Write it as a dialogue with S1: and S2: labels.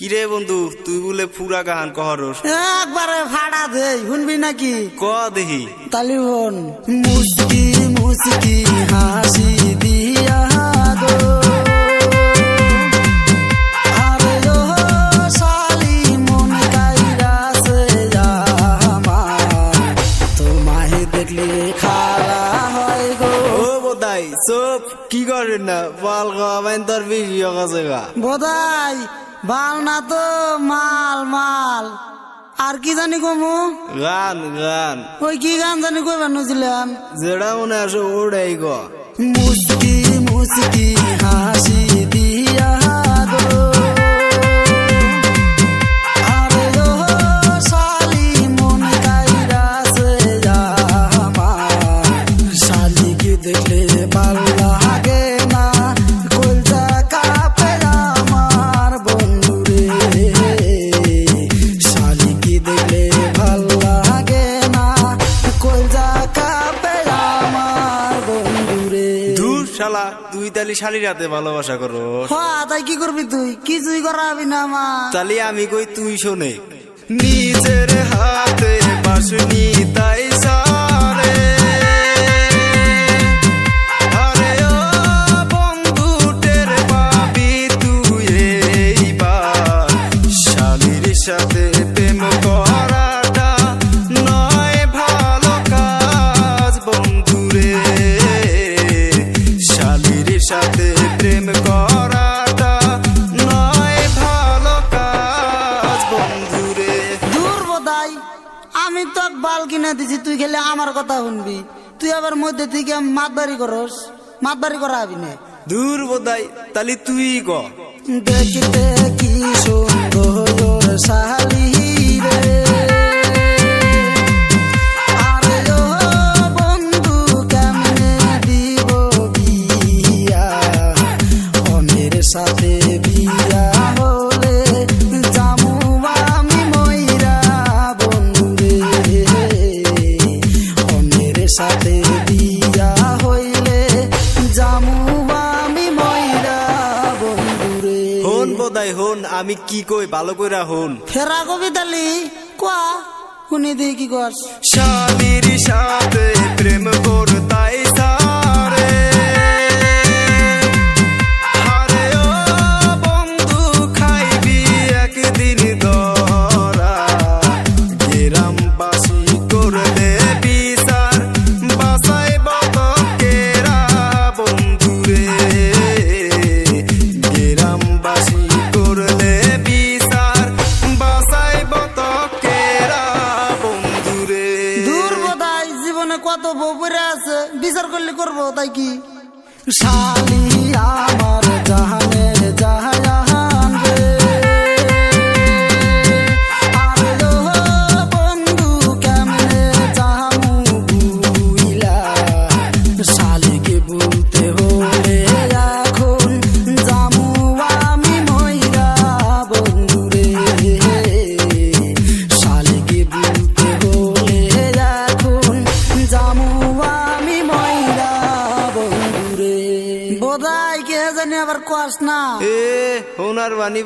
S1: কিরে বন্ধু তুই বলে পুরা গান কহরস
S2: একবারে ভাড়া দে শুনবি নাকি
S1: ক দেখি
S2: তালি হন মুস্কি মুস্কি হাসি দিয়া গো আরে ও শালি মন কাইরাছে আমার তোমায় দেখলে খারা হয় গো
S1: ও বোধাই চুপ কি করেন না বাল গাবাইন তোর ভিডিও কাছে গা
S2: বোধাই বাল না তো মাল মাল আর কি জানি কমু
S1: গান গান
S2: ওই কি গান জানি কই বানুছিলাম
S1: যেটা মনে আসে ওটাই গ
S2: মুস্কি মুস্কি হাসি দিয়া গো আরে ও শালি মন কাইরাছে আমার শালিকে দেখলে ভালো লাগে না কলজা কাঁপে আমার বন্ধুরে শালিকে দেখলে ভালো লাগে না কলজা কাঁপে আমার বন্ধুরে
S1: দূর শালা তুই তালি শালির হাতে ভালোবাসা করো
S2: তাই কি করবি তুই কিছুই করাবি না আমার
S1: তালি আমি কই তুই শোনে নিজের হাতে বাসনি তাই সারে আরে ও বন্ধু টের পাবি তুই এইবার শালির সাথে প্রেম করাটা নয় ভালো কাজ বন্ধুরে শালির সাথে প্রেম করাটা নয় ভালো কাজ বন্ধুরে
S2: দূর বোধাই আমি তো বাল কিনে দিছি তুই খেলে আমার কথা শুনবি তুই আবার মধ্যে থেকে মাতবাড়ি করস মাতবাড়ি করাবি না
S1: দূর বোধাই তালি তুই ক
S2: দেখতে কি সুন্দর শালি রে আরে ও বন্ধু কেমনে দিব বিয়া অনের সাথে বিয়া হলে জামু আমি ময়রা বন্ধু রে অনের সাথে বিয়া হইলে জামু আমি ময়রা বন্ধু রে
S1: হন বোধাই হন আমি কি কই ভালো কইরা হন
S2: ফেরা কবিতালি কোয়া শুনি দি কি কর
S1: শালির সাথে প্রেম করতাই সারে আরে ও বন্ধু খাইবি একদিন ধরা গ্রামবাসী করলে বিচার বাসাই বতকেরা বন্ধুরে গ্রামবাসী করলে বিচার বাসাই বতকেরা বন্ধুরে
S2: দূর বোধাই জীবনে কত বউ পড়ে আছে বিচার করলে করবো তাই কি শালি আমার জাহানের জাহান রে আরে ও বন্ধু কেমনে জামু বুইলা শালিকে বলতে হলে এখন জামু আমি ময়রা বন্ধু রে শালিকে বলতে হলে এখন জামু আমি ময়রা বন্ধু রে বোধাই কে জানি আবার কোয়াস না
S1: এ হোনার বাণী